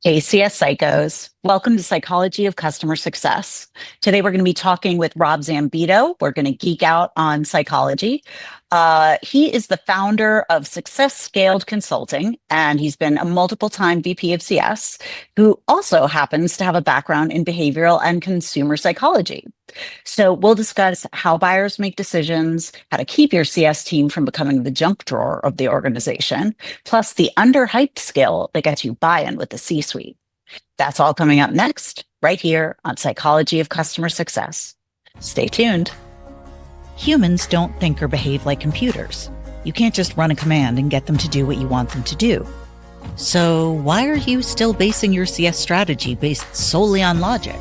Hey, CS Psychos. Welcome to Psychology of Customer Success. Today, we're going to be talking with Rob Zambito. We're going to geek out on psychology. He is the founder of Success Scaled Consulting, and he's been a multiple time VP of CS, who also happens to have a background in behavioral and consumer psychology. So we'll discuss how buyers make decisions, how to keep your CS team from becoming the junk drawer of the organization, plus the underhyped skill that gets you buy-in with the C-suite. That's all coming up next, right here on Psychology of Customer Success. Stay tuned. Humans don't think or behave like computers. You can't just run a command and get them to do what you want them to do. So why are you still basing your CS strategy based solely on logic?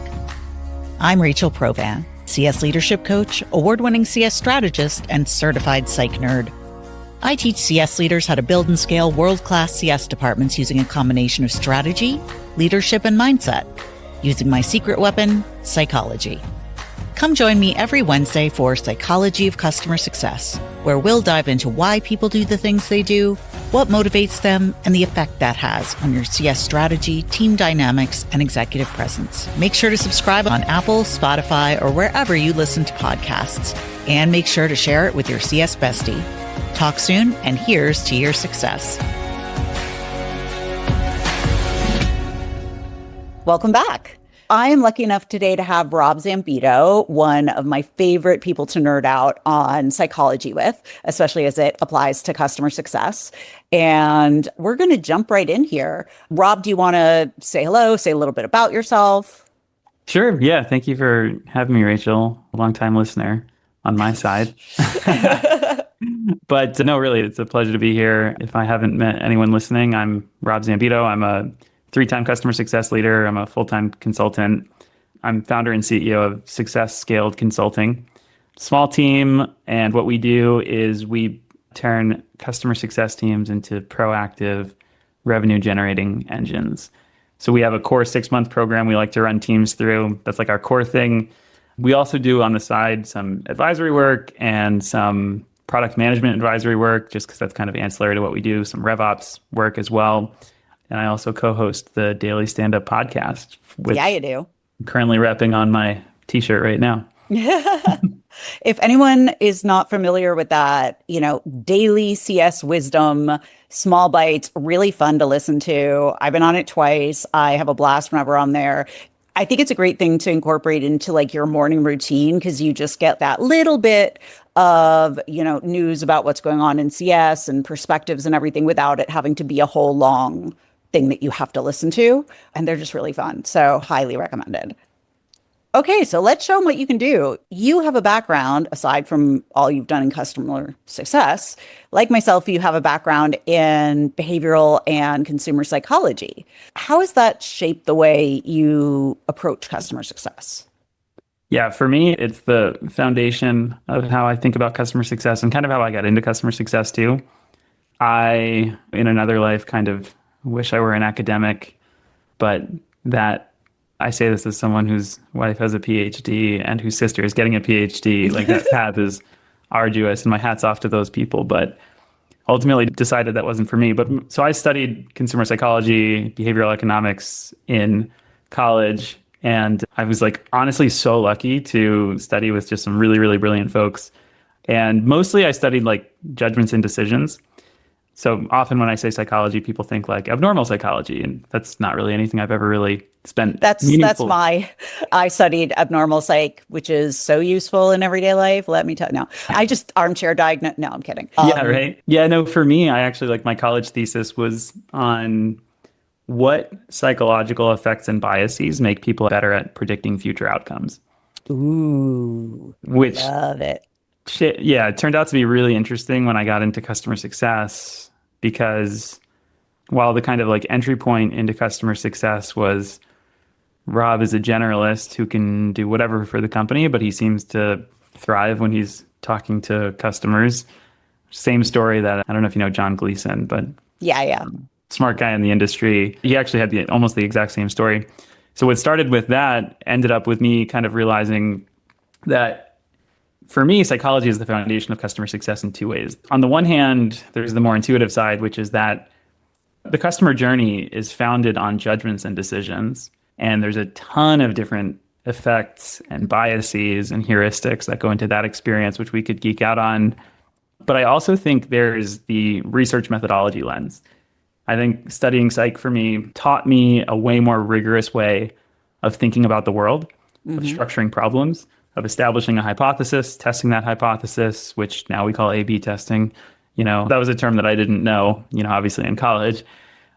I'm Rachel Provan, CS leadership coach, award-winning CS strategist, and certified psych nerd. I teach CS leaders how to build and scale world-class CS departments using a combination of strategy, leadership, and mindset, using my secret weapon, psychology. Come join me every Wednesday for Psychology of Customer Success, where we'll dive into why people do the things they do, what motivates them, and the effect that has on your CS strategy, team dynamics, and executive presence. Make sure to subscribe on Apple, Spotify, or wherever you listen to podcasts, and make sure to share it with your CS bestie. Talk soon, and here's to your success. Welcome back. I am lucky enough today to have Rob Zambito, one of my favorite people to nerd out on psychology with, especially as it applies to customer success. And we're going to jump right in here. Rob, do you want to say hello, say a little bit about yourself? Sure. Yeah. Thank you for having me, Rachel. A longtime listener on my side. But no, really, it's a pleasure to be here. If I haven't met anyone listening, I'm Rob Zambito. I'm a three-time customer success leader. I'm a full-time consultant. I'm founder and CEO of Success Scaled Consulting. Small team, and what we do is we turn customer success teams into proactive revenue-generating engines. So we have a core 6-month program we like to run teams through. That's like our core thing. We also do on the side some advisory work and some product management advisory work, just because that's kind of ancillary to what we do, some RevOps work as well. And I also co-host the Daily Stand-Up podcast, which Yeah, you do. I'm currently repping on my t-shirt right now. If anyone is not familiar with that, daily CS wisdom, small bites, really fun to listen to. I've been on it twice. I have a blast whenever I'm there. I think it's a great thing to incorporate into like your morning routine because you just get that little bit of, news about what's going on in CS and perspectives and everything without it having to be a whole long thing that you have to listen to. And they're just really fun. So highly recommended. Okay, so let's show them what you can do. You have a background, aside from all you've done in customer success. Like myself, you have a background in behavioral and consumer psychology. How has that shaped the way you approach customer success? Yeah, for me, it's the foundation of how I think about customer success and kind of how I got into customer success too. I, in another life, kind of wish I were an academic, but that I say this as someone whose wife has a PhD and whose sister is getting a PhD. Like that path is arduous, and my hat's off to those people. But ultimately decided that wasn't for me. But so I studied consumer psychology, behavioral economics in college. And I was like, honestly, so lucky to study with just some really, really brilliant folks. And mostly I studied like judgments and decisions. So often when I say psychology, people think like abnormal psychology, and that's not really anything I've ever really spent That's meaningful. I studied abnormal psych, which is so useful in everyday life. Let me tell you. No, I just armchair diagnose. No, I'm kidding. Yeah, right. Yeah, no, for me, I actually like my college thesis was on what psychological effects and biases make people better at predicting future outcomes, Ooh, which love it. yeah, it turned out to be really interesting when I got into customer success because while the kind of like entry point into customer success was Rob is a generalist who can do whatever for the company, but he seems to thrive when he's talking to customers. Same story that I don't know if you know John Gleason, but Yeah, yeah. smart guy in the industry. He actually had almost the exact same story. So what started with that ended up with me kind of realizing that for me, psychology is the foundation of customer success in two ways. On the one hand, there's the more intuitive side, which is that The customer journey is founded on judgments and decisions. And there's a ton of different effects and biases and heuristics that go into that experience, which we could geek out on. But I also think there's the research methodology lens. I think studying psych for me taught me a way more rigorous way of thinking about the world, of Hmm. structuring problems, of establishing a hypothesis, testing that hypothesis, which now we call A/B testing. That was a term that I didn't know, obviously in college.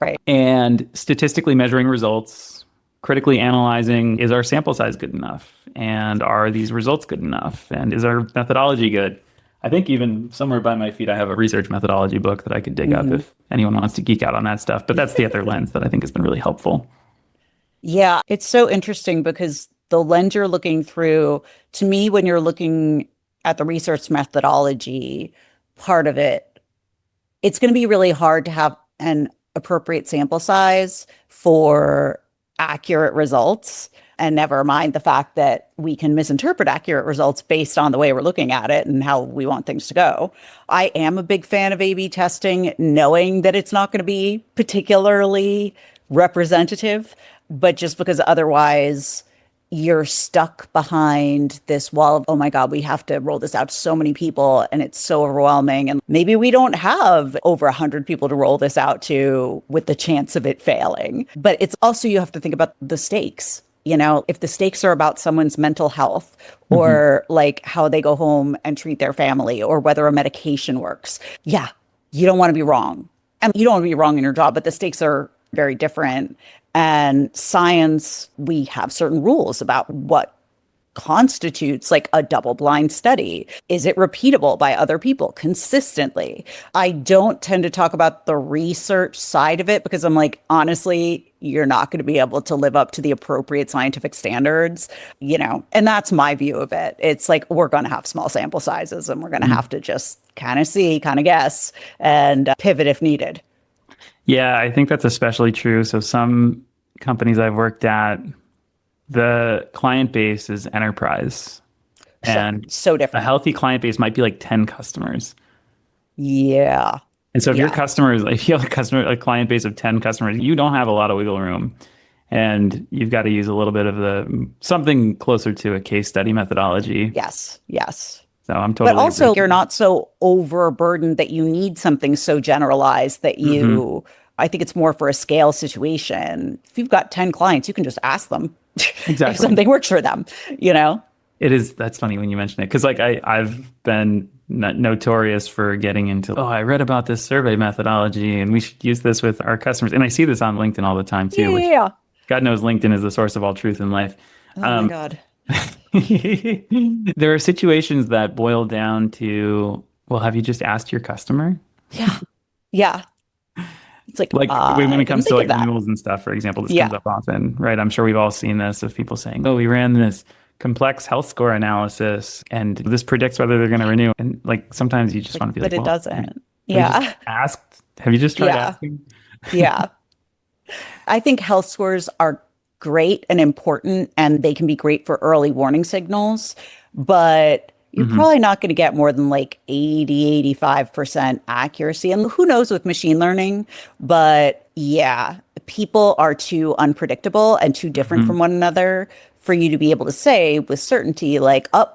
Right. And statistically measuring results, critically analyzing, is our sample size good enough? And are these results good enough? And is our methodology good? I think even somewhere by my feet, I have a research methodology book that I could dig up Hmm. if anyone wants to geek out on that stuff. But that's the other lens that I think has been really helpful. Yeah, it's so interesting because the lens you're looking through, to me, when you're looking at the research methodology part of it, it's going to be really hard to have an appropriate sample size for accurate results. And never mind the fact that we can misinterpret accurate results based on the way we're looking at it and how we want things to go. I am a big fan of A/B testing, knowing that it's not going to be particularly representative, but just because otherwise you're stuck behind this wall of, oh my God, we have to roll this out to so many people and it's so overwhelming. And maybe we don't have over 100 people to roll this out to with the chance of it failing. But it's also, you have to think about the stakes. If the stakes are about someone's mental health Hmm. or like how they go home and treat their family or whether a medication works, yeah, you don't want to be wrong. And you don't want to be wrong in your job, but the stakes are very different. And science, we have certain rules about what constitutes like a double blind study. Is it repeatable by other people consistently? I don't tend to talk about the research side of it because I'm like, honestly, you're not going to be able to live up to the appropriate scientific standards, and that's my view of it. It's like, we're going to have small sample sizes and we're going to have to just kind of see, kind of guess, and pivot if needed. Yeah, I think that's especially true. So some companies I've worked at, the client base is enterprise, Sure. and So a different. healthy client base might be like 10 customers. Yeah. And so if your Yeah. customers, if you have a client base of 10 customers, you don't have a lot of wiggle room. And you've got to use a little bit of something closer to a case study methodology. Yes. Yes. So I'm But totally also, with you're you. not so overburdened that you need something so generalized that Hmm. I think it's more for a scale situation. If you've got 10 clients, you can just ask them if Exactly. something works for them, you know? It is. That's funny when you mention it. Because like I've been notorious for getting into, oh, I read about this survey methodology and we should use this with our customers. And I see this on LinkedIn all the time too, which Yeah. God knows LinkedIn is the source of all truth in life. Oh my Um, God. there are situations that boil down to, well, have you just asked your customer? Yeah. Yeah. It's like, Like when I it didn't comes to think of like that. renewals and stuff, for example, this comes Yeah. up often, right? I'm sure we've all seen this of people saying, oh, we ran this complex health score analysis and this predicts whether they're going to renew. And like sometimes you just Like, want to be but like, it well, doesn't. have you just Yeah. asked? Have you just tried Yeah. asking? Yeah. I think health scores are great and important, and they can be great for early warning signals, but you're Hmm. probably not going to get more than like 85% accuracy. And who knows with machine learning, but yeah, people are too unpredictable and too different Hmm. from one another for you to be able to say with certainty, like, oh,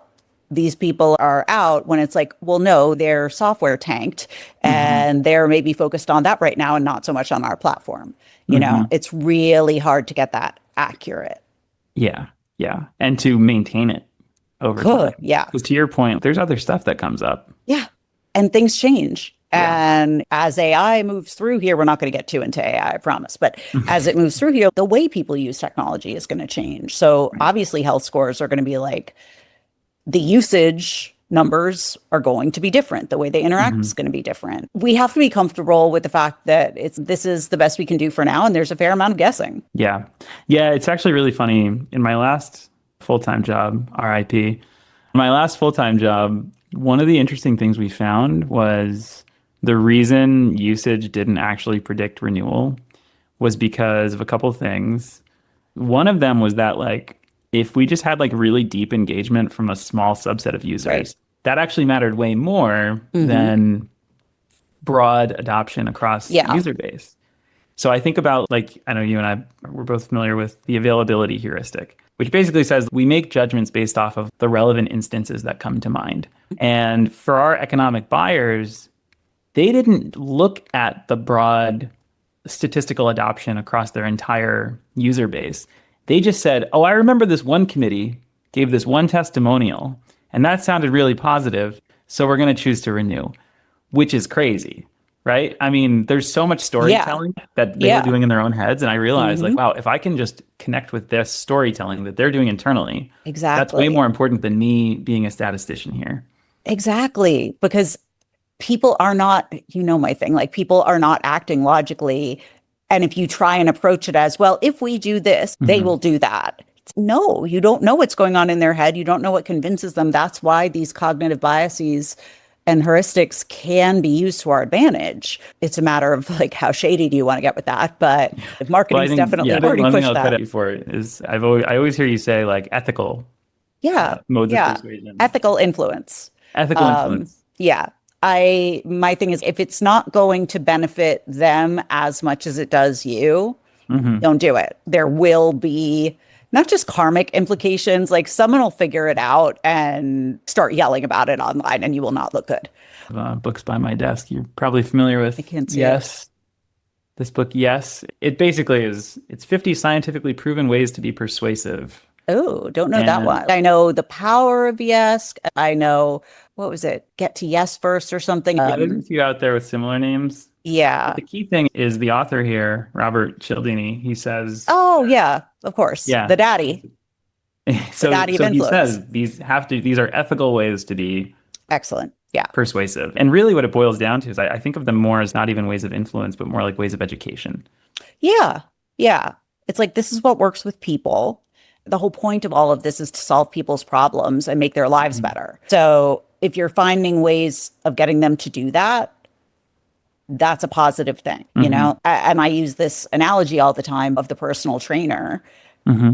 these people are out when it's like, well, no, their software tanked Hmm. and they're maybe focused on that right now and not so much on our platform. Hmm. It's really hard to get that accurate. Yeah. Yeah. And to maintain it over Good. time. Yeah. Because to your point, there's other stuff that comes up. Yeah. And things change. Yeah. And as AI moves through here, we're not going to get too into AI, I promise. But as it moves through here, the way people use technology is going to change. So Right. obviously, health scores are going to be like the usage numbers are going to be different. The way they interact Hmm. is going to be different. We have to be comfortable with the fact that this is the best we can do for now, and there's a fair amount of guessing. Yeah. Yeah. It's actually really funny. In my last full-time job, RIP, my last full-time job, one of the interesting things we found was the reason usage didn't actually predict renewal was because of a couple things. One of them was that like if we just had like really deep engagement from a small subset of Right. users, that actually mattered way more Hmm. than broad adoption across the Yeah. user base. So I think about, like, I know you and I were both familiar with the availability heuristic, which basically says we make judgments based off of the relevant instances that come to mind. And for our economic buyers, they didn't look at the broad statistical adoption across their entire user base. They just said, oh, I remember this one committee gave this one testimonial, and that sounded really positive, so we're going to choose to renew, which is crazy, right? I mean, there's so much Yeah. storytelling that they were Yeah. doing in their own heads, and I realized, like, Hmm. wow, if I can just connect with this storytelling that they're doing internally, that's way Exactly. more important than me being a statistician here. Exactly. Because people are not, my thing, like people are not acting logically. And if you try and approach it as, well, if we do this, they Hmm. will do that. No, you don't know what's going on in their head. You don't know what convinces them. That's why these cognitive biases and heuristics can be used to our advantage. It's a matter of like how shady do you want to get with that? But if Well, I marketing's think, definitely yeah, already one thing pushed I'll credit that. you for is I always hear you say like ethical Yeah, modes of yeah. persuasion, Ethical influence. ethical influence. Yeah. My thing is if it's not going to benefit them as much as it does you, Hmm. don't do it. There will be not just karmic implications, like someone will figure it out and start yelling about it online and you will not look good. Books by my desk. You're probably familiar I with can't see it. Yes. This book, Yes. It basically is it's 50 scientifically proven ways to be persuasive. Oh, don't know that And one. I know the power of yes. I know, what was it? Get to yes first or something. yeah, there's a few out there with similar names. But Yeah. the key thing is the author here, Robert Cialdini, he says, Oh, yeah, of course. yeah. The So daddy of so he influence. says these are ethical ways to be Excellent. Yeah. persuasive. And really what it boils down to is I think of them more as not even ways of influence, but more like ways of education. Yeah. Yeah. It's like this is what works with people. The whole point of all of this is to solve people's problems and make their lives Mhm. better. So if you're finding ways of getting them to do that, that's a positive thing, Hmm. And I use this analogy all the time of the personal trainer. Hmm.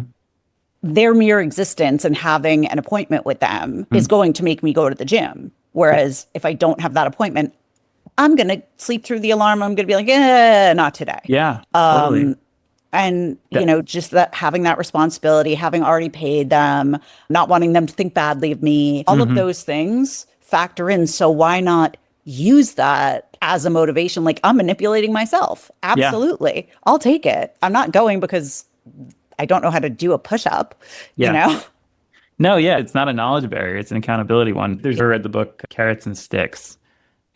Their mere existence and having an appointment with them is going to make me go to the gym. Yeah. Whereas if I don't have that appointment, I'm going to sleep through the alarm. I'm going to be like, eh, not today. Yeah, totally. And, That, just that having that responsibility, having already paid them, not wanting them to think badly of me, all of mhm. those things factor in. So why not use that as a motivation? Like I'm manipulating myself. Yeah. Absolutely. I'll take it. I'm not going because I don't know how to do a push up, you Yeah. know? No, yeah, it's not a knowledge barrier. It's an accountability one. I read the book Carrots and Sticks.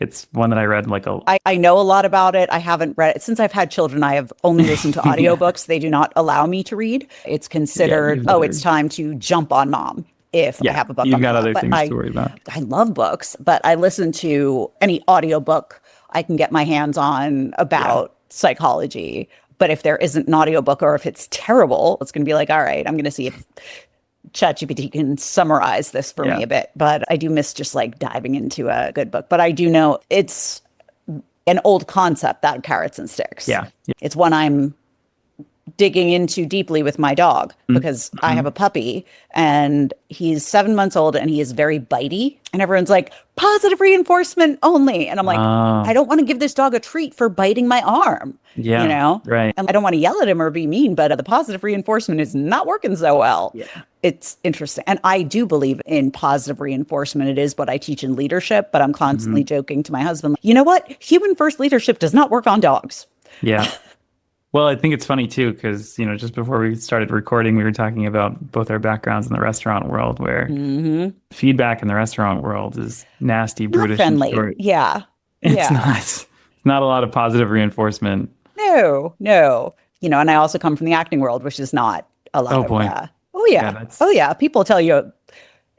It's one that I read like a I know a lot about it. I haven't read it. Since I've had children, I have only listened to yeah. audiobooks. They do not allow me to read. It's Yeah, considered, you've oh, it's other time to jump on mom if I yeah, have a book you've on my got lap. other But things to I worry about. I love books, but I listen to any audiobook I can get my hands on Yeah. about psychology. But if there isn't an audiobook or if it's terrible, it's going to be like, all right, I'm going to see if ChatGPT can summarize this for me Yeah. a bit. But I do miss just like diving into a good book. But I do know it's an old concept, that carrots and sticks. Yeah. Yeah. It's one I'm digging into deeply with my dog because I have Mm-hmm. a puppy and he's 7 months old and he is very bitey. And everyone's like, positive reinforcement only. And I'm like, I Oh, don't want to give this dog a treat for biting my arm, you yeah. know? Right. And I don't want to yell at him or be mean, but the positive reinforcement is not working so well. Yeah. It's interesting. And I do believe in positive reinforcement. It is what I teach in leadership, but I'm constantly Hmm. joking to my husband, you know what? Human first leadership does not work on dogs. Yeah. Well, I think it's funny too, because just before we started recording, we were talking about both our backgrounds in the restaurant world, where Hmm. feedback in the restaurant world is nasty, Not brutish, and friendly. short. Yeah. It's Yeah. not. It's not a lot of positive reinforcement. No, no. And I also come from the acting world, which is not a lot Oh of, boy. oh, Yeah, yeah. Oh, that's yeah. People tell you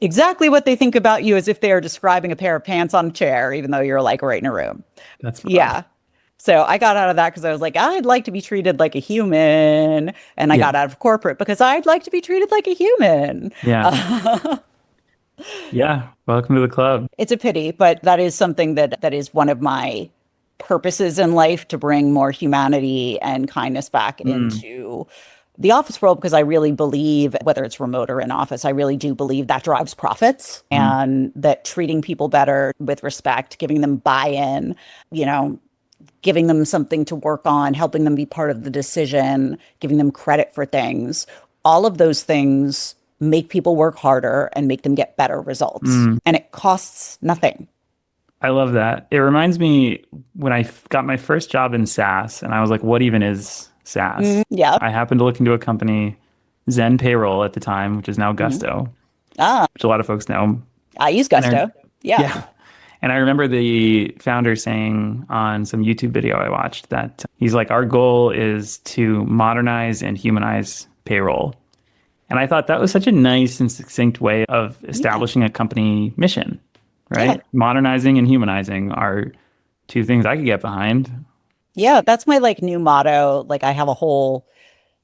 exactly what they think about you as if they are describing a pair of pants on a chair, even though you're like right in a room. that's rough. Yeah. So I got out of that because I was like, I'd like to be treated like a human. And I Yeah. got out of corporate because I'd like to be treated like a human. Yeah. Yeah. Welcome to the club. It's a pity, but that is something that is one of my purposes in life to bring more humanity and kindness back Mm. into the office world because I really believe, whether it's remote or in office, I really do believe that drives profits Mm. and that treating people better with respect, giving them buy-in, you know, giving them something to work on, helping them be part of the decision, giving them credit for things. All of those things make people work harder and make them get better results. Mm, And it costs nothing. I love that. It reminds me when got my first job in SaaS, and I was like, what even is SaaS? Yeah. I happened to look into a company, Zen Payroll at the time, which is now Mhm. Gusto, Ah, which a lot of folks know. I use And I, Gusto. Yeah. yeah. And I remember the founder saying on some YouTube video I watched that he's like, our goal is to modernize and humanize payroll. And I thought that was such a nice and succinct way of Yeah. establishing a company mission, Yeah. right? Modernizing and humanizing are two things I could get behind. Yeah. That's my like new motto. Like I have a whole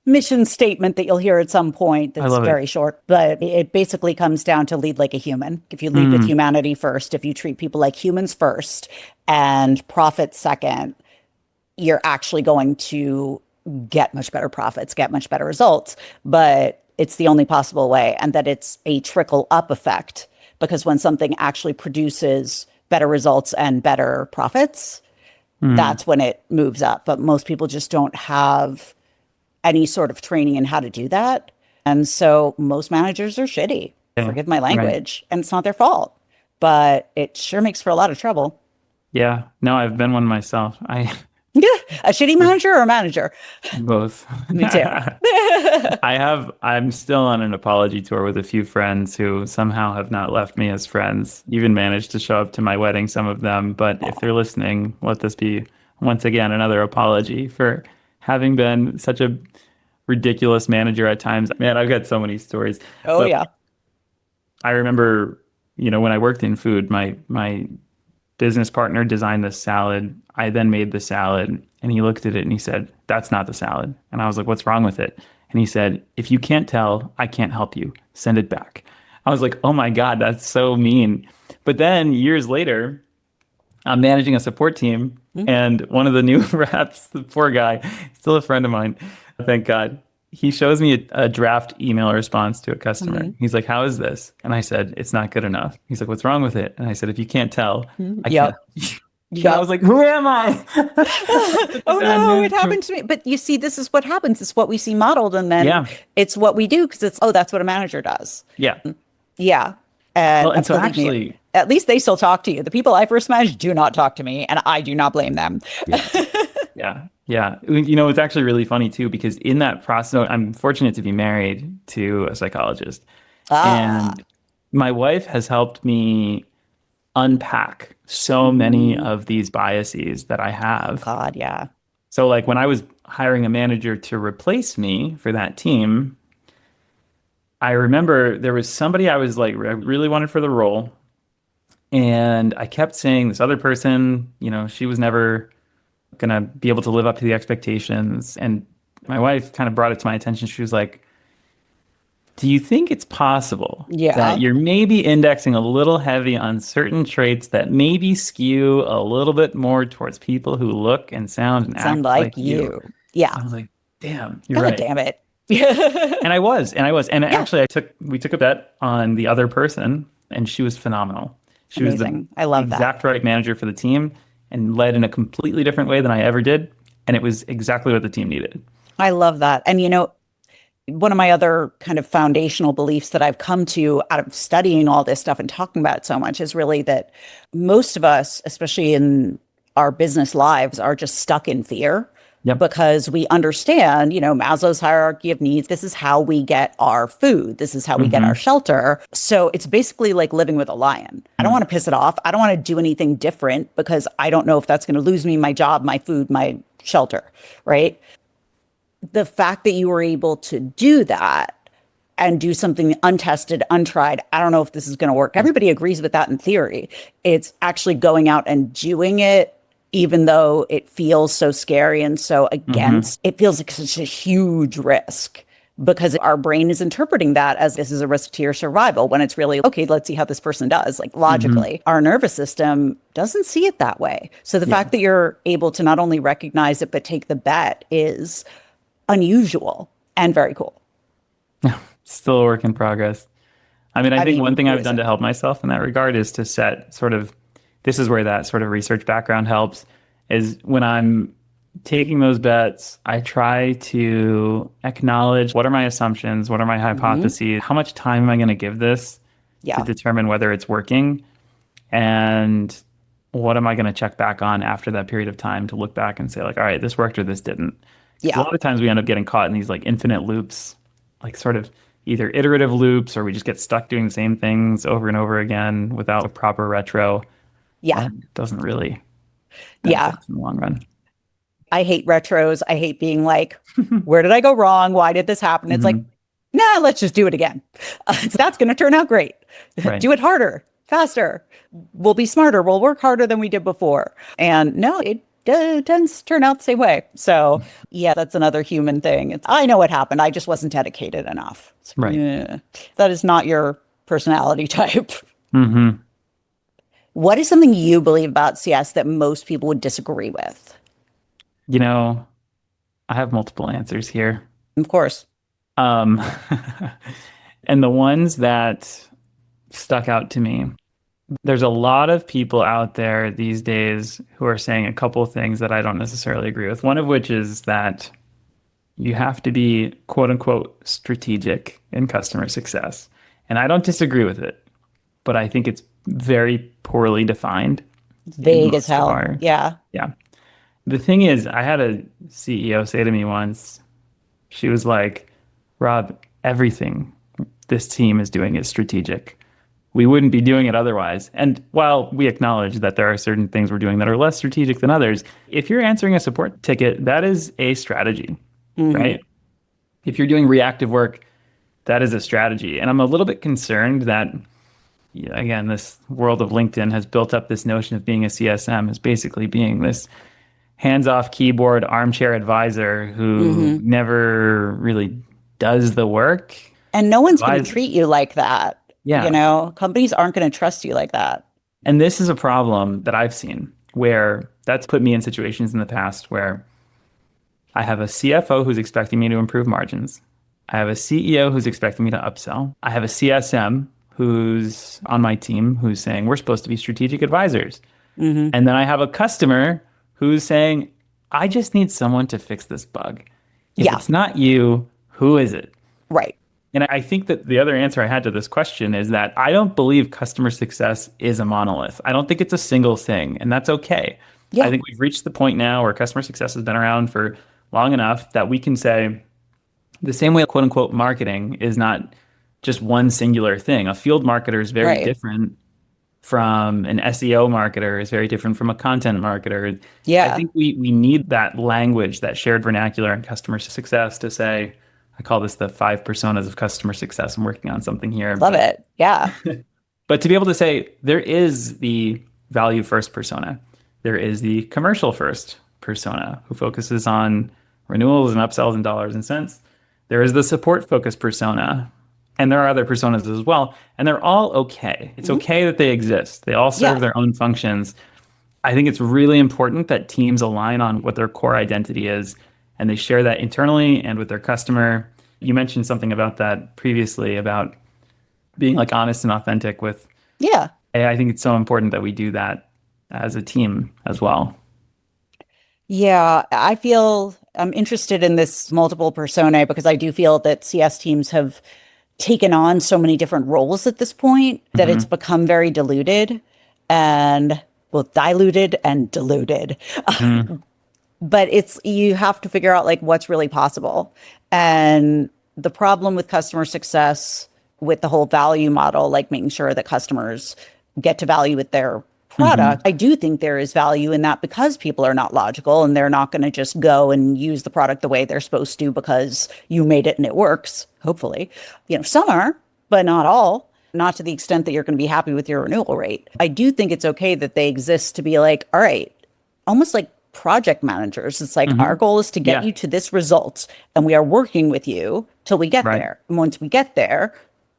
mission statement that you'll hear at some point I that's love it. very short, but it basically comes down to lead like a human. If you lead with Mm, humanity first, if you treat people like humans first and profit second, you're actually going to get much better profits, get much better results. But it's the only possible way, and that it's a trickle up effect because when something actually produces better results and better profits, mm, that's when it moves up. But most people just don't have any sort of training in how to do that. And so most managers are shitty, yeah, forgive my right. language, and it's not their fault, but it sure makes for a lot of trouble. Yeah. No, I've been one myself. I Yeah, a shitty manager or a manager? both. Me too. I'm still on an apology tour with a few friends who somehow have not left me as friends, even managed to show up to my wedding, some of them. But if they're listening, let this be once again another apology for having been such a ridiculous manager at times. Man, I've got so many stories. Oh, But yeah. I remember, when I worked in food, my business partner designed this salad. I then made the salad and he looked at it and he said, "That's not the salad." And I was like, "What's wrong with it?" And he said, "If you can't tell, I can't help you. Send it back." I was like, "Oh my God, that's so mean." But then years later, I'm managing a support team Mm. and one of the new reps, the poor guy, still a friend of mine, thank God. He shows me a draft email response to a customer. Mhm. He's like, "How is this?" And I said, "It's not good enough." He's like, "What's wrong with it?" And I said, "If you can't tell, Mhm. I can't." Yep. And I Yep. was like, "Who am I?" I'm such a Oh bad no, it manager. happened to me. But you see, this is what happens. It's what we see modeled, and then Yeah. it's what we do because it's, oh, that's what a manager does. Yeah. Yeah. Well, And and so believe me, actually, at least they still talk to you. The people I first managed do not talk to me, and I do not blame them. yeah. Yeah. Yeah. It's actually really funny too, because in that process, I'm fortunate to be married to a psychologist. Ah, And my wife has helped me unpack so many mm, of these biases that I oh have. God, yeah. So, like when I was hiring a manager to replace me for that team, I remember there was somebody I was like, I really wanted for the role. And I kept saying this other person, she was never going to be able to live up to the expectations. And my wife kind of brought it to my attention. She was like, "Do you think it's possible that Yeah. you're maybe indexing a little heavy on certain traits that maybe skew a little bit more towards people who look and sound and Sound act like like you?" you. Yeah. I was like, "Damn, you're God right." damn it. And Yeah. actually we took a bet on the other person and she was phenomenal. She was the Amazing. I love that. exact right manager for the team and led in a completely different way than I ever did. And it was exactly what the team needed. I love that. And one of my other kind of foundational beliefs that I've come to out of studying all this stuff and talking about it so much is really that most of us, especially in our business lives, are just stuck in fear Yep. because we understand, Maslow's hierarchy of needs. This is how we get our food. This is how we get our Hmm. shelter. So it's basically like living with a lion. I don't want to piss it off. I don't want to do anything different because I don't know if that's going to lose me my job, my food, my shelter, right? The fact that you were able to do that and do something untested, untried, I don't know if this is going to work. Everybody agrees with that in theory. It's actually going out and doing it, even though it feels so scary and so Hmm. against, it feels like such a huge risk because our brain is interpreting that as this is a risk to your survival when it's really, okay, let's see how this person does. Like Hmm. logically, our nervous system doesn't see it that way. So the Yeah. fact that you're able to not only recognize it, but take the bet is unusual and very cool. Still a work in progress. I mean, I I think one mean, thing who I've done isn't? to help myself in that regard is to set sort of, this is where that sort of research background helps. is when I'm taking those bets, I try to acknowledge what are my assumptions, what are my Hmm. hypotheses, how much time am I going to give this to Yeah. determine whether it's working, and what am I going to check back on after that period of time to look back and say, like, all right, this worked or this didn't. Because a Yeah. lot of times we end up getting caught in these like infinite loops, like sort of either iterative loops or we just get stuck doing the same things over and over again without a proper retro, Yeah. and it doesn't really benefit Yeah. us in the long run. I hate retros. I hate being like, where did I go wrong? Why did this happen? It's like, Hmm. nah, let's just do it again. That's going to turn out great. Right. Do it harder, faster. We'll be smarter. We'll work harder than we did before. And no, it tends to turn out the same way. So, yeah, that's another human thing. I know what happened. I just wasn't dedicated enough. It's like, Right. yeah, that is not your personality type. Hmm. What is something you believe about CS that most people would disagree with? You know, I have multiple answers here. Of course. Um, and the ones that stuck out to me, there's a lot of people out there these days who are saying a couple of things that I don't necessarily agree with. One of which is that you have to be quote unquote strategic in customer success. And I don't disagree with it, but I think it's very poorly defined It's in vague as most of hell. our, Yeah. yeah. The thing is, I had a CEO say to me once, she was like, Rob, everything this team is doing is strategic. We wouldn't be doing it otherwise. And while we acknowledge that there are certain things we're doing that are less strategic than others, if you're answering a support ticket, that is a strategy, Hmm. right? If you're doing reactive work, that is a strategy. And I'm a little bit concerned that, yeah, again, this world of LinkedIn has built up this notion of being a CSM as basically being this hands-off keyboard armchair advisor who Hmm. never really does the work. And no one's going to Advise, treat you like that. yeah. Companies aren't going to trust you like that. And this is a problem that I've seen where that's put me in situations in the past where I have a CFO who's expecting me to improve margins. I have a CEO who's expecting me to upsell. I have a CSM who's on my team who's saying we're supposed to be strategic advisors. Hmm. And then I have a customer who's saying, I just need someone to fix this bug. If Yeah. it's not you, who is it? Right. And I think that the other answer I had to this question is that I don't believe customer success is a monolith. I don't think it's a single thing, and that's okay. I Yeah. think we've reached the point now where customer success has been around for long enough that we can say the same way quote unquote marketing is not just one singular thing. A field marketer is very Right. different from an SEO marketer, is very different from a content marketer. I Yeah. think we need that language, that shared vernacular in customer success to say, I call this the five personas of customer success. I'm working on something here, Love it. Yeah. but to be able to say there is the value first persona, there is the commercial first persona who focuses on renewals and upsells and dollars and cents. There is the support focused persona, and there are other personas as well, and they're all okay. It's Hmm. okay that they exist. They all serve Yeah. their own functions. I think it's really important that teams align on what their core identity is and they share that internally and with their customer. You mentioned something about that previously about being like honest and authentic with Yeah. AI. I think it's so important that we do that as a team as well. Yeah. I feel I'm interested in this multiple personae because I do feel that CS teams have taken on so many different roles at this point that it's Hmm. become very diluted and well, diluted and diluted. Hmm. But it's you have to figure out like what's really possible. And the problem with customer success with the whole value model, like making sure that customers get to value with their product, Hmm. I do think there is value in that because people are not logical and they're not going to just go and use the product the way they're supposed to because you made it and it works, hopefully. Some are, but not all. Not to the extent that you're going to be happy with your renewal rate. I do think it's okay that they exist to be like, all right, almost like project managers. It's like our Hmm. goal is to get Yeah. you to this result, and we are working with you till we get Right. there. And once we get there,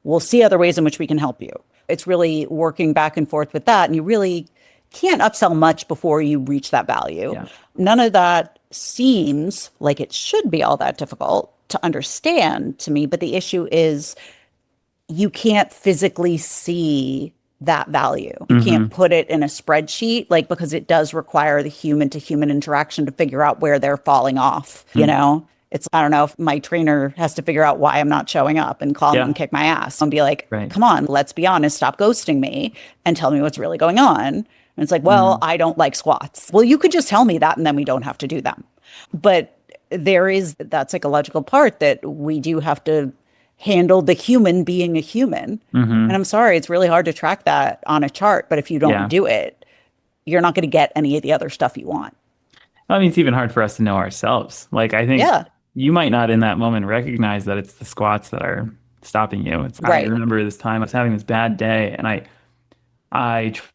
we'll see other ways in which we can help you. It's really working back and forth with that. And you really can't upsell much before you reach that value. Yeah. None of that seems like it should be all that difficult to understand to me. But the issue is you can't physically see that value. You can't Hmm. put it in a spreadsheet, like, because it does require the human to human interaction to figure out where they're falling off, you know? It's, I don't know if my trainer has to figure out why I'm not showing up and call me and Yeah. kick my ass and be like, Right. come on, let's be honest, stop ghosting me and tell me what's really going on. And it's like, well, Hmm. I don't like squats. Well, you could just tell me that and then we don't have to do them. But there is that psychological part that we do have to handle the human being a human. And Hmm. I'm sorry, it's really hard to track that on a chart, but if you don't Yeah. do it, you're not going to get any of the other stuff you want. I mean, it's even hard for us to know ourselves. Like, I think Yeah, you might not in that moment recognize that it's the squats that are stopping you. I right. remember this time I was having this bad day and I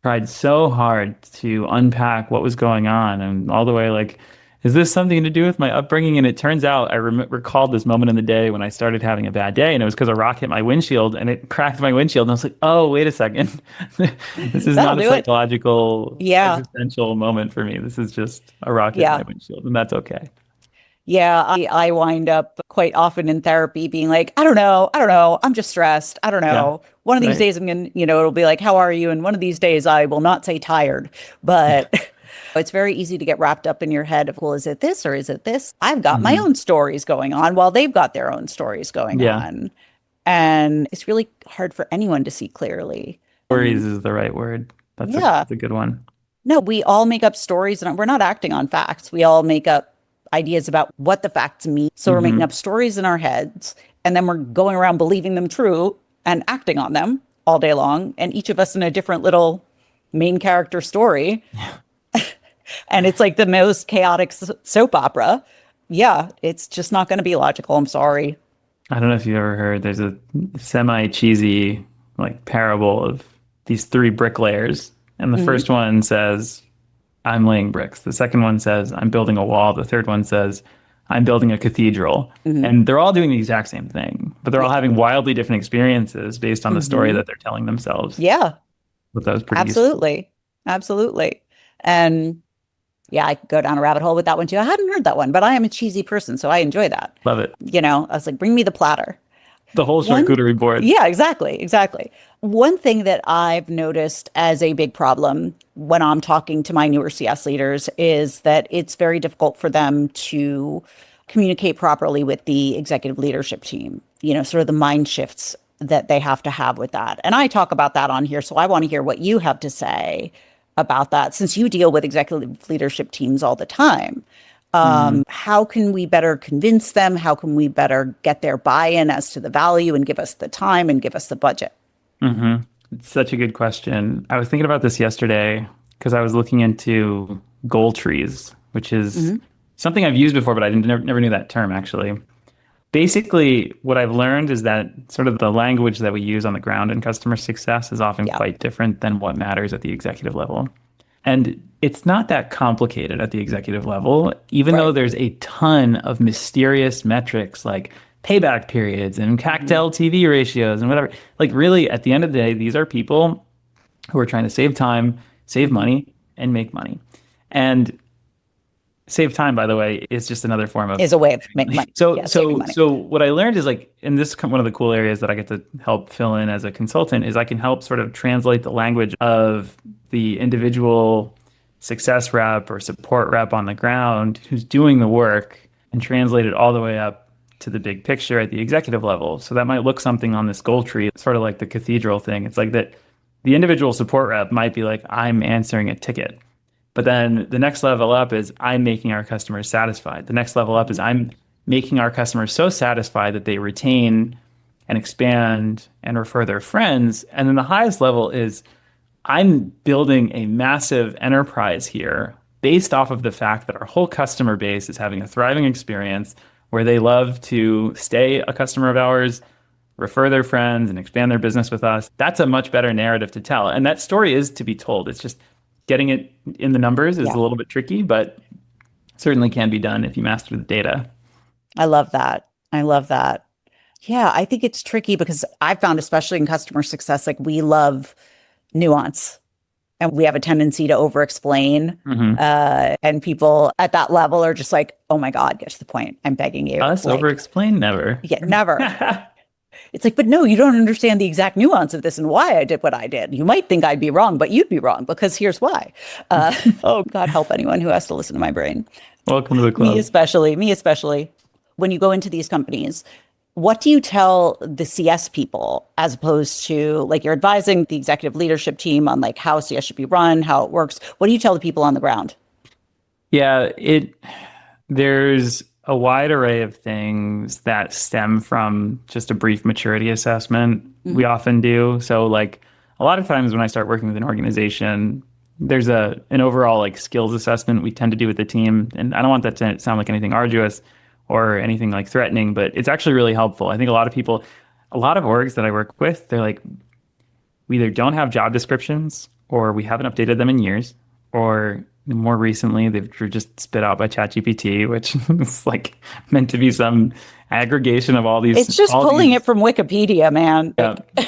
tried so hard to unpack what was going on and all the way like, is this something to do with my upbringing? And it turns out I recalled this moment in the day when I started having a bad day, and it was because a rock hit my windshield and it cracked my windshield. And I was like, oh, wait a second. This is That'll not a do it. psychological, Yeah, existential moment for me. This is just a rock hit my yeah. windshield, and that's okay. Yeah, I wind up quite often in therapy being like, I don't know, I'm just stressed. I don't Yeah. know. One of these Right. days I'm gonna, it'll be like, how are you? And one of these days I will not say tired, but it's very easy to get wrapped up in your head of, well, is it this or is it this? I've got my Hmm. own stories going on while they've got their own stories going Yeah. on. And it's really hard for anyone to see clearly. Worries And is the right word. yeah, That's a good one. no, we all make up stories and we're not acting on facts. We all make up ideas about what the facts mean. So we're making up Hmm. stories in our heads and then we're going around believing them true and acting on them all day long. And each of us in a different little main character story. And it's like the most chaotic soap opera. Yeah, it's just not going to be logical. I'm sorry. I don't know if you've ever heard, there's a semi-cheesy like parable of these three bricklayers. And the Hmm. first one says, I'm laying bricks. The second one says, I'm building a wall. The third one says, I'm building a cathedral. Hmm. And they're all doing the exact same thing, but they're all Yeah. having wildly different experiences based on the story Hmm. that they're telling themselves. Yeah, But that was pretty useful. absolutely. Absolutely. And yeah, I could go down a rabbit hole with that one too. I hadn't heard that one, but I am a cheesy person, so I enjoy that. Love it. I was like, bring me the platter. The whole One, charcuterie board. yeah, exactly, exactly. One thing that I've noticed as a big problem when I'm talking to my newer CS leaders is that it's very difficult for them to communicate properly with the executive leadership team, sort of the mind shifts that they have to have with that. And I talk about that on here, so I want to hear what you have to say about that since you deal with executive leadership teams all the time. Mhm. How can we better convince them? How can we better get their buy-in as to the value and give us the time and give us the budget? Hmm. It's such a good question. I was thinking about this yesterday because I was looking into goal trees, which is Hmm. something I've used before, but I never knew that term actually. Basically, what I've learned is that sort of the language that we use on the ground in customer success is often Yeah, quite different than what matters at the executive level. And it's not that complicated at the executive level, even though right. there's a ton of mysterious metrics like payback periods and CAC to Hmm. LTV ratios and whatever. Like, really, at the end of the day, these are people who are trying to save time, save Hmm. money, and make money. And save time, by the way, is just another form of Is a way of saving making money. money. So, Yeah, saving so, money. so what I learned is like, and this is one of the cool areas that I get to help fill in as a consultant is I can help sort of translate the language of the individual success rep or support rep on the ground who's doing the work and translate it all the way up to the big picture at the executive level. So that might look something on this goal tree, sort of like the cathedral thing. It's like that the individual support rep might be like, I'm answering a ticket. But then the next level up is I'm making our customers satisfied. The next level up is Hmm. I'm making our customers so satisfied that they retain and expand and refer their friends. And then the highest level is I'm building a massive enterprise here based off of the fact that our whole customer base is having a thriving experience where they love to stay a customer of ours, refer their friends, and expand their business with us. That's a much better narrative to tell. And that story is to be told. It's just getting it in the numbers is Yeah, a little bit tricky, but certainly can be done if you master the data. I love that. I love that. Yeah, I think it's tricky because I found, especially in customer success, like we love nuance and we have a tendency to over explain. Hmm. And people at that level are just like, oh my God, get to the point. I'm begging you. Us over Like, explain never. yeah, never. It's like, but no, you don't understand the exact nuance of this and why I did what I did. You might think I'd be wrong, but you'd be wrong because here's why. Oh, God help anyone who has to listen to my brain. Welcome to the Me club. especially, me especially. When you go into these companies, what do you tell the CS people as opposed to like you're advising the executive leadership team on like how CS should be run, how it works? What do you tell the people on the ground? Yeah, there's a wide array of things that stem from just a brief maturity assessment we Mhm. often do. So like a lot of times when I start working with an organization, there's an overall like skills assessment we tend to do with the team. And I don't want that to sound like anything arduous or anything like threatening, but it's actually really helpful. I think a lot of orgs that I work with, they're like, we either don't have job descriptions or we haven't updated them in years, or more recently were just spit out by ChatGPT, which is like meant to be some aggregation of It's just all pulling it these from Wikipedia, man. yeah. Like,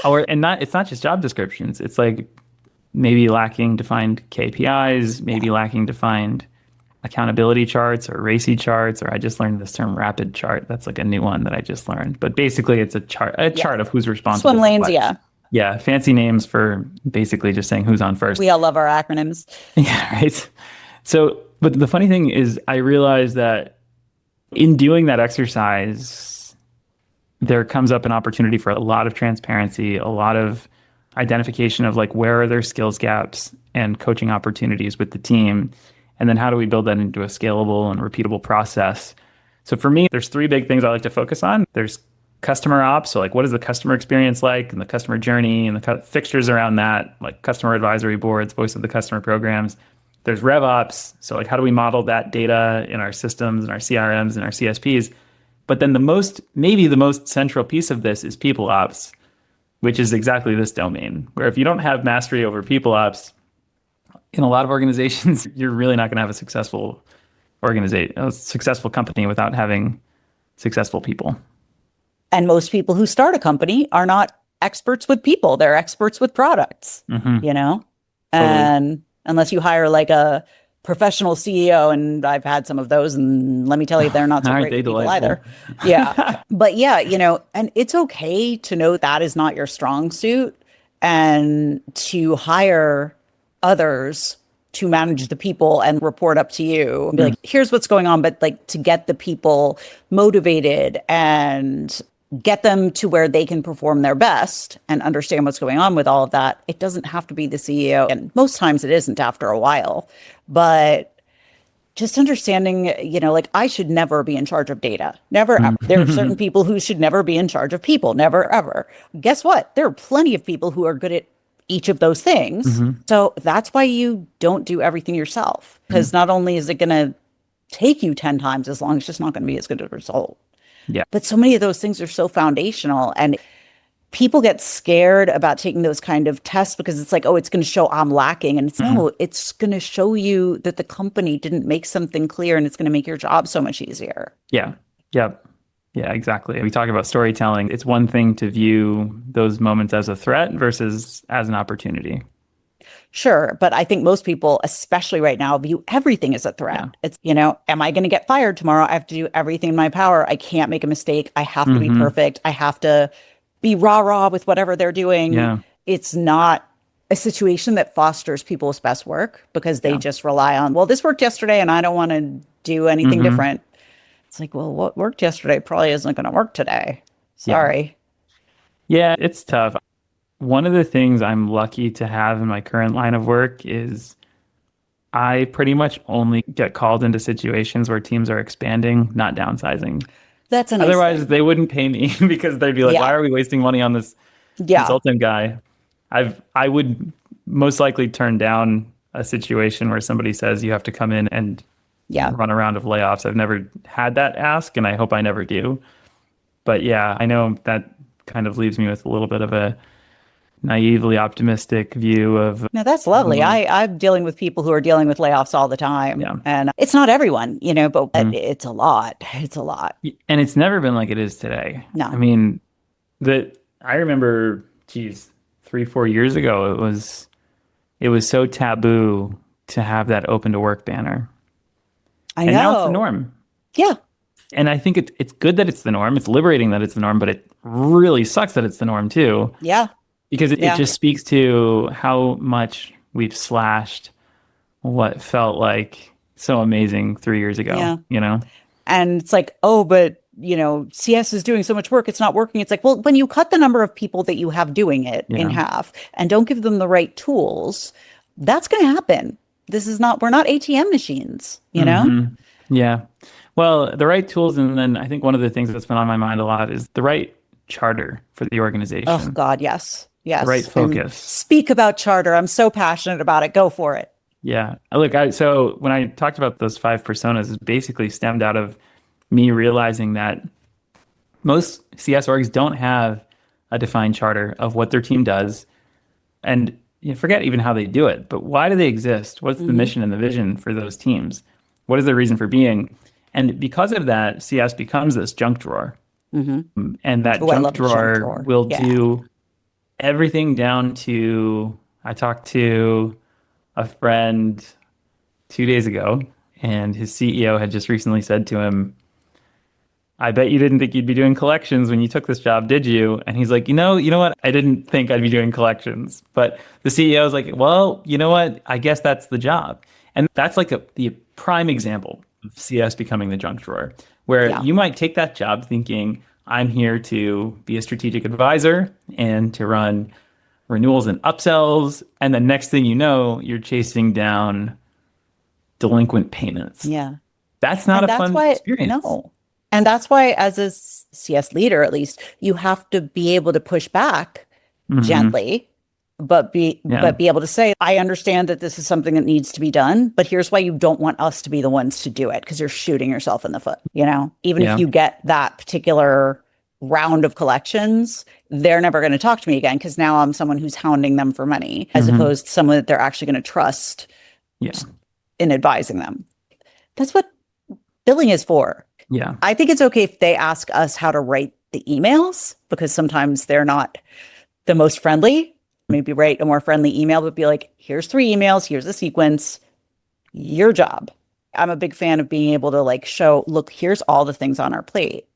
Or and not it's not just job descriptions. It's like maybe lacking defined KPIs, yeah, maybe lacking defined accountability charts or RACI charts, or I just learned this term rapid chart. That's like a new one that I just learned. But basically it's a yeah. chart of who's responsible Swim for lanes, what. yeah. Yeah, fancy names for basically just saying who's on first. We all love our acronyms. Yeah, right. So, but the funny thing is, I realized that in doing that exercise, there comes up an opportunity for a lot of transparency, a lot of identification of like where are their skills gaps and coaching opportunities with the team. And then how do we build that into a scalable and repeatable process? So for me, there's three big things I like to focus on. There's customer ops, so like what is the customer experience like and the customer journey and the fixtures around that, like customer advisory boards, voice of the customer programs. There's rev ops, so like how do we model that data in our systems and our CRMs and our CSPs? But then maybe the most central piece of this is people ops, which is exactly this domain, where if you don't have mastery over people ops, in a lot of organizations, you're really not going to have a successful company without having successful people. And most people who start a company are not experts with people, they're experts with products, Hmm. you know? Totally. And unless you hire like a professional CEO, and I've had some of those, and let me tell you, they're not so Aren't great they with people delightful? either. Yeah. But yeah, and it's okay to know that is not your strong suit and to hire others to manage the people and report up to you and be Mm, like, here's what's going on. But like to get the people motivated and get them to where they can perform their best and understand what's going on with all of that. It doesn't have to be the CEO. And most times it isn't after a while. But just understanding, like I should never be in charge of data. Never, ever. There are certain mm. people who should never be in charge of people. Never, ever. Guess what? There are plenty of people who are good at each of those things. Hmm. So that's why you don't do everything yourself. Because Mm. not only is it going to take you 10 times as long, it's just not going to be as good a result. Yeah. But so many of those things are so foundational. And people get scared about taking those kind of tests because it's like, oh, it's going to show I'm lacking. And it's Mhm. no, it's going to show you that the company didn't make something clear and it's going to make your job so much easier. Yeah. Yep. Yeah, exactly. We talk about storytelling. It's one thing to view those moments as a threat versus as an opportunity. Sure. But I think most people, especially right now, view everything as a Yeah. threat. It's, am I going to get fired tomorrow? I have to do everything in my power. I can't make a mistake. I have to be Hmm. perfect. I have to be rah rah with whatever they're doing. Yeah. It's not a situation that fosters people's best work because they Yeah. just rely on, well, this worked yesterday and I don't want to do anything Hmm. different. It's like, well, what worked yesterday probably isn't going to work today. Yeah. Sorry. Yeah, it's tough. One of the things I'm lucky to have in my current line of work is I pretty much only get called into situations where teams are expanding, not downsizing. That's a nice Otherwise, thing. they wouldn't pay me because they'd be like, "Why Yeah. are we wasting money on this Yeah. consultant guy?" I would most likely turn down a situation where somebody says you have to come in and Yeah. run a round of layoffs. I've never had that ask, and I hope I never do. But yeah, I know that kind of leaves me with a little bit of a naively optimistic view of, No, that's lovely. um, I'm dealing with people who are dealing with layoffs all the time. yeah. And it's not everyone, but Mhm. it's a lot. It's a lot. And it's never been like it is today. I No, mean, I remember, geez, 3, 4 years ago, it was so taboo to have that open to work banner. I And now it's the know. norm. Yeah. And I think it's good that it's the norm. It's liberating that it's the norm, but it really sucks that it's the norm too, Yeah. because it Yeah. just speaks to how much we've slashed what felt like so amazing 3 years ago, Yeah. you know? And it's like, oh, but CS is doing so much work, it's not working. It's like, well, when you cut the number of people that you have doing it in Yeah. half and don't give them the right tools, that's going to happen. This is not, we're not ATM machines, you know? hmm Yeah. Well, the right tools, and then I think one of the things that's been on my mind a lot is the right charter for the Oh organization, God, yes. the right Yes. And focus. speak about charter. I'm so passionate about it. Go for it. Yeah. Look, so when I talked about those five personas, it basically stemmed out of me realizing that most CS orgs don't have a defined charter of what their team does. And forget even how they do it, but why do they exist? What's the Hmm. mission and the vision for those teams? What is their reason for being? And because of that, CS becomes this junk drawer. Hmm. And that Oh, I junk love a junk drawer drawer. will Yeah. do everything down to I talked to a friend 2 days ago, and his CEO had just recently said to him, I bet you didn't think you'd be doing collections when you took this job, did you? And he's like, you know what? I didn't think I'd be doing collections. But the CEO is like, well, you know what? I guess that's the job. And that's like the prime example of CS becoming the junk drawer, where Yeah. you might take that job thinking, I'm here to be a strategic advisor and to run renewals and upsells. And the next thing you know, you're chasing down delinquent payments. Yeah. That's not And a that's fun why, experience. no. And that's why, as a CS leader, at least, you have to be able to push back Hmm gently, but Yeah. be able to say, I understand that this is something that needs to be done, but here's why you don't want us to be the ones to do it, because you're shooting yourself in the foot, Even if Yeah. you get that particular round of collections, they're never going to talk to me again because now I'm someone who's hounding them for money, as hmm opposed to someone that they're actually going to trust Yeah. in advising them. That's what billing is for. Yeah. I think it's okay if they ask us how to write the emails because sometimes they're not the most friendly. Maybe write a more friendly email, but be like, here's 3 emails, here's the sequence, your job. I'm a big fan of being able to like show, look, here's all the things on our plate.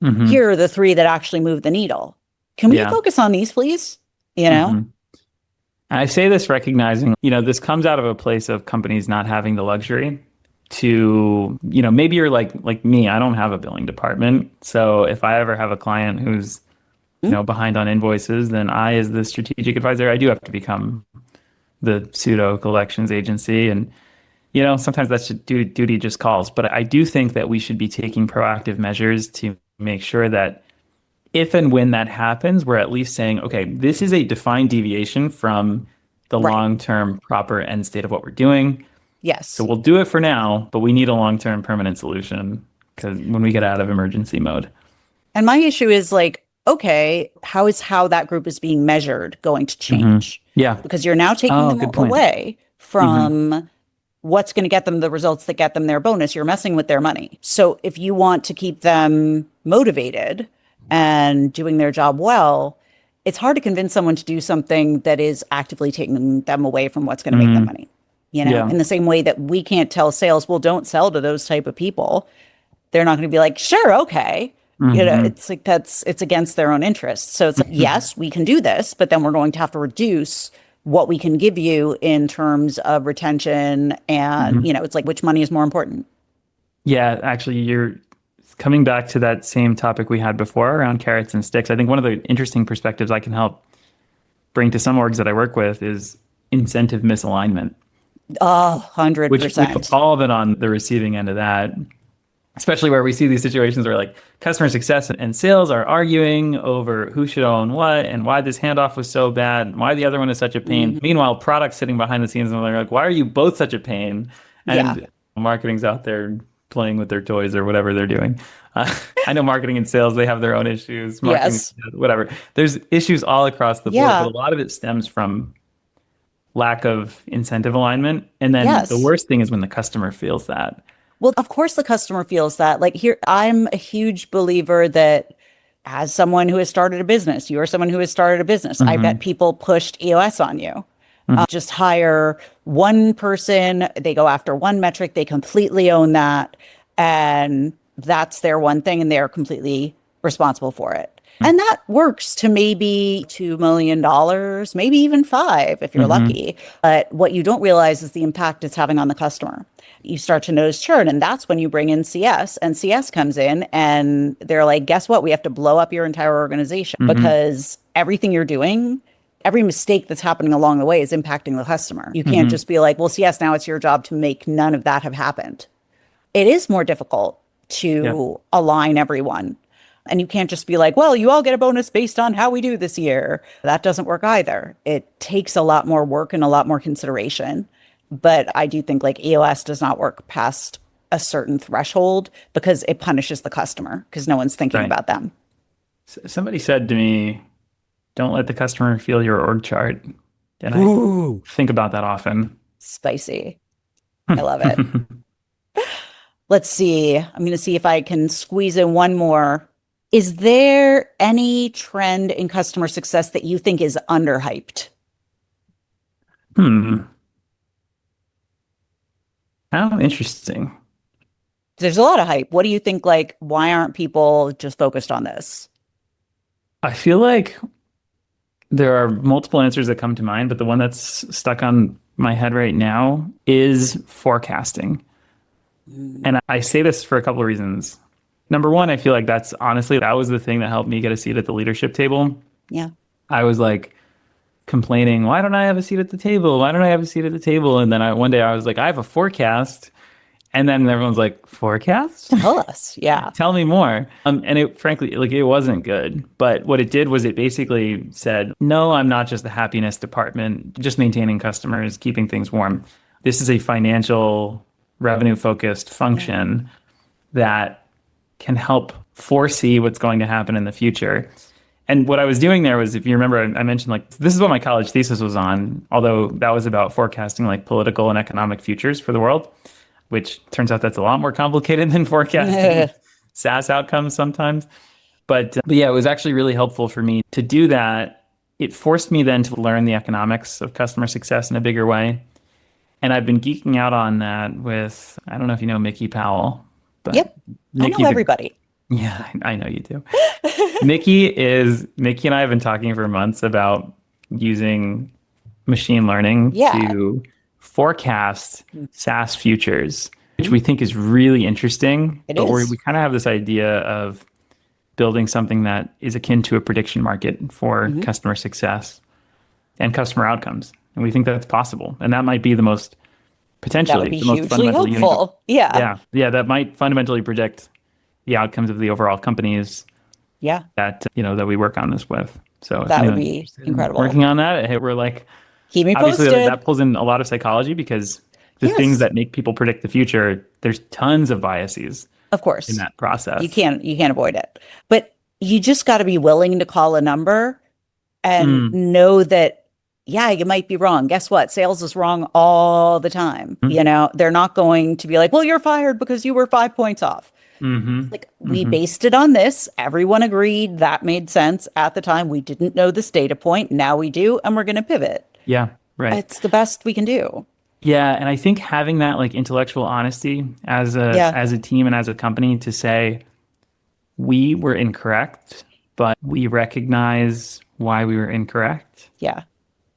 hmm Here are the three that actually move the needle. Can we Yeah. focus on these, please? You know? hmm I say this recognizing, this comes out of a place of companies not having the luxury to, maybe you're like me, I don't have a billing department. So if I ever have a client who's, Mm, behind on invoices, then I, as the strategic advisor, I do have to become the pseudo collections agency. And, sometimes that's just duty just calls. But I do think that we should be taking proactive measures to make sure that if and when that happens, we're at least saying, okay, this is a defined deviation from the right. long-term proper end state of what we're doing. So Yes. we'll do it for now, but we need a long-term permanent solution because when we get out of emergency mode. And my issue is like, okay, how that group is being measured going to change? Yeah. Because you're now taking Oh, them good point. away hmm from what's going to get them the results that get them their bonus. You're messing with their money. So if you want to keep them motivated and doing their job well, it's hard to convince someone to do something that is actively taking them away from what's going to make them hmm money. Yeah. In the same way that we can't tell sales, well, don't sell to those type of people. They're not going to be like, sure, okay. hmm It's like it's against their own interests. So it's like, hmm yes, we can do this, but then we're going to have to reduce what we can give you in terms of retention. And, hmm it's like, which money is more important? Yeah, actually, you're coming back to that same topic we had before around carrots and sticks. I think one of the interesting perspectives I can help bring to some orgs that I work with is incentive misalignment, Oh, which we've 100%. all been on the receiving end of that, especially where we see these situations where like customer success and sales are arguing over who should own what and why this handoff was so bad, and why the other one is such a pain. Hmm. Meanwhile, product's sitting behind the scenes and they're like, why are you both such a pain? Yeah. And marketing's out there playing with their toys or whatever they're doing. I know marketing and sales, they have their own issues, marketing, Yes. whatever. There's issues all across the board, but Yeah. a lot of it stems from lack of incentive alignment. And then the Yes. worst thing is when the customer feels that. Well, of course, the customer feels that. Like here, I'm a huge believer that as someone who has started a business, you are someone who has started a business. I bet hmm people pushed EOS on you. hmm Just hire one person, they go after one metric, they completely own that. And That's their one thing and they're completely responsible for it. And that works to maybe $2 million, maybe even five if you're Mm-hmm. lucky. But what you don't realize is the impact it's having on the customer. You start to notice churn, and that's when you bring in CS, and CS comes in and they're like, guess what? We have to blow up your entire organization Mm-hmm. because everything you're doing, every mistake that's happening along the way is impacting the customer. You can't Mm-hmm. just be like, well, CS, now it's your job to make none of that have happened. It is more difficult Yeah. to align everyone. And you can't just be like, well, you all get a bonus based on how we do this year. That doesn't work either. It takes a lot more work and a lot more consideration. But I do think like EOS does not work past a certain threshold because it punishes the customer because no one's thinking Right. about them. Somebody said to me, don't let the customer feel your org chart. And I Ooh, think about that often. spicy. I love it. Let's see. I'm going to see if I can squeeze in one more. Is there any trend in customer success that you think is underhyped? Hmm. How interesting. There's a lot of hype. What do you think? Like, why aren't people just focused on this? I feel like there are multiple answers that come to mind, but the one that's stuck on my head right now is forecasting. Mm, And I say this for a couple of reasons. Number one, I feel like that's honestly, that was the thing that helped me get a seat at the leadership table. yeah. I was like complaining, why don't I have a seat at the table? Why don't I have a seat at the table? And then one day I was like, I have a forecast. And then everyone's like, forecast? Tell us. Yeah. Tell me more. And it frankly, like it wasn't good. But what it did was it basically said, no, I'm not just the happiness department, just maintaining customers, keeping things warm. This is a financial revenue focused Yeah. function that can help foresee what's going to happen in the future. And what I was doing there was, if you remember, I mentioned like this is what my college thesis was on, although that was about forecasting like political and economic futures for the world, which turns out that's a lot more complicated than forecasting SaaS outcomes sometimes. But yeah, it was actually really helpful for me to do that. It forced me then to learn the economics of customer success in a bigger way. And I've been geeking out on that with, I don't know if you know Mickey Powell, but Yep. I know Mickey's a, everybody. yeah, I know you do. Mickey and I have been talking for months about using machine learning Yeah. to forecast Mhm. SaaS futures, which we think is really interesting. It But we is. kind of have this idea of building something that is akin to a prediction market for Mhm. customer success and customer outcomes. And we think that's possible. And that might be the most That would potentially be the most hugely fundamental unit. helpful. Yeah. Yeah, that might fundamentally predict the outcomes of the overall companies Yeah. that that we work on this with. So if That would anyone's be interested in incredible. working on that, we're like Keep me obviously posted. that pulls in a lot of psychology because the things Yes. that make people predict the future, there's tons of biases Of in course. that You process. can't avoid it. But you just got to be willing to call a number and Mm, know that, yeah, you might be wrong. Guess what? Sales is wrong all the time. mm, They're not going to be like, well, you're fired because you were 5 points off. mm-hmm, Like, we mm-hmm. based it on this. Everyone agreed that made sense at the time. We didn't know this data point. Now we do, and we're going to pivot. Yeah, right. It's the best we can do. Yeah, and I think having that like intellectual honesty Yeah. as a team and as a company to say we were incorrect, but we recognize why we were incorrect. Yeah.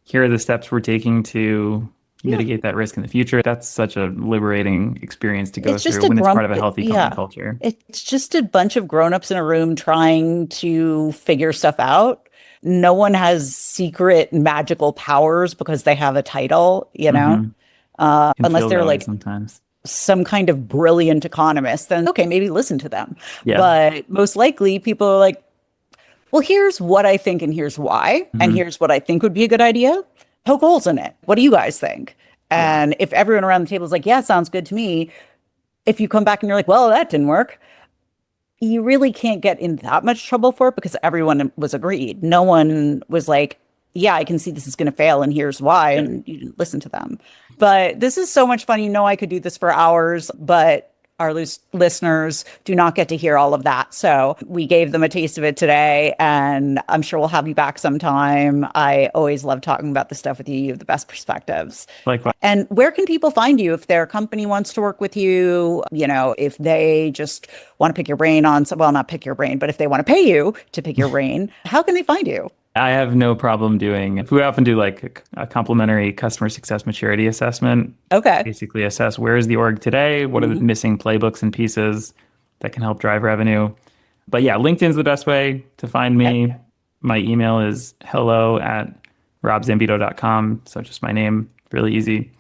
Here are the steps we're taking to Yeah. mitigate that risk in the future. That's such a liberating experience to go It's just through a when it's part grump. of a healthy company Yeah. culture. It's just a bunch of grown-ups in a room trying to figure stuff out. No one has secret magical powers because they have a title, Hmm. Can unless feel they're that way like sometimes. some kind of brilliant economist, then okay, maybe listen to them. Yeah. But most likely people are like, well, here's what I think and here's why, and Hmm. here's what I think would be a good idea. Poke holes in it. What do you guys think? Yeah. And if everyone around the table is like, yeah, sounds good to me, if you come back and you're like, well, that didn't work, you really can't get in that much trouble for it because everyone was agreed. No one was like, yeah, I can see this is going to fail and here's why. Yeah. And you didn't listen to them. But this is so much fun. I could do this for hours, but Our listeners do not get to hear all of that. So we gave them a taste of it today, and I'm sure we'll have you back sometime. I always love talking about this stuff with you. You have the best perspectives. Likewise. And where can people find you if their company wants to work with you? If they just want to pick your brain on, well, not pick your brain, but if they want to pay you to pick your brain, how can they find you? I have no problem we often do like a complimentary customer success maturity assessment. Okay. Basically assess where is the org today? What are the missing playbooks and pieces that can help drive revenue? But yeah, LinkedIn's the best way to find me. Okay. My email is hello@robzambito.com. So just my name, really easy.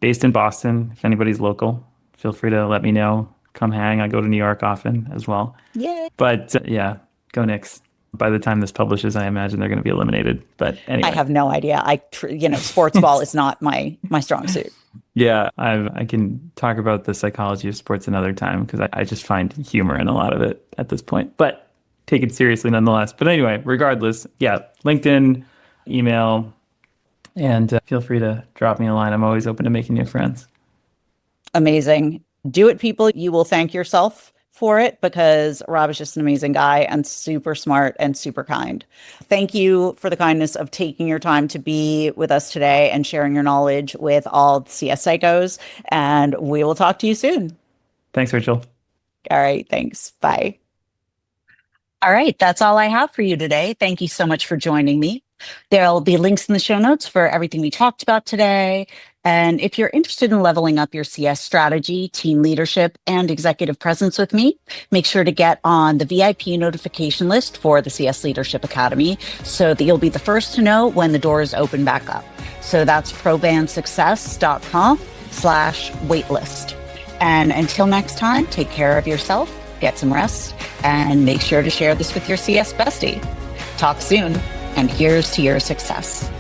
Based in Boston. If anybody's local, feel free to let me know. Come hang. I go to New York often as well. Yeah. But yeah, go Knicks. By the time this publishes, I imagine they're going to be eliminated. But anyway, I have no idea. Sports ball is not my strong suit. Yeah, I can talk about the psychology of sports another time because I just find humor in a lot of it at this point, but take it seriously nonetheless. But anyway, regardless, yeah, LinkedIn, email, and feel free to drop me a line. I'm always open to making new friends. Amazing. Do it, people. You will thank yourself for it because Rob is just an amazing guy and super smart and super kind. Thank you for the kindness of taking your time to be with us today and sharing your knowledge with all CS psychos. And we will talk to you soon. Thanks, Rachel. All right. Thanks. Bye. All right, that's all I have for you today. Thank you so much for joining me. There'll be links in the show notes for everything we talked about today. And if you're interested in leveling up your CS strategy, team leadership, and executive presence with me, make sure to get on the VIP notification list for the CS Leadership Academy so that you'll be the first to know when the doors open back up. So that's probandsuccess.com/waitlist. And until next time, take care of yourself, get some rest, and make sure to share this with your CS bestie. Talk soon, and here's to your success.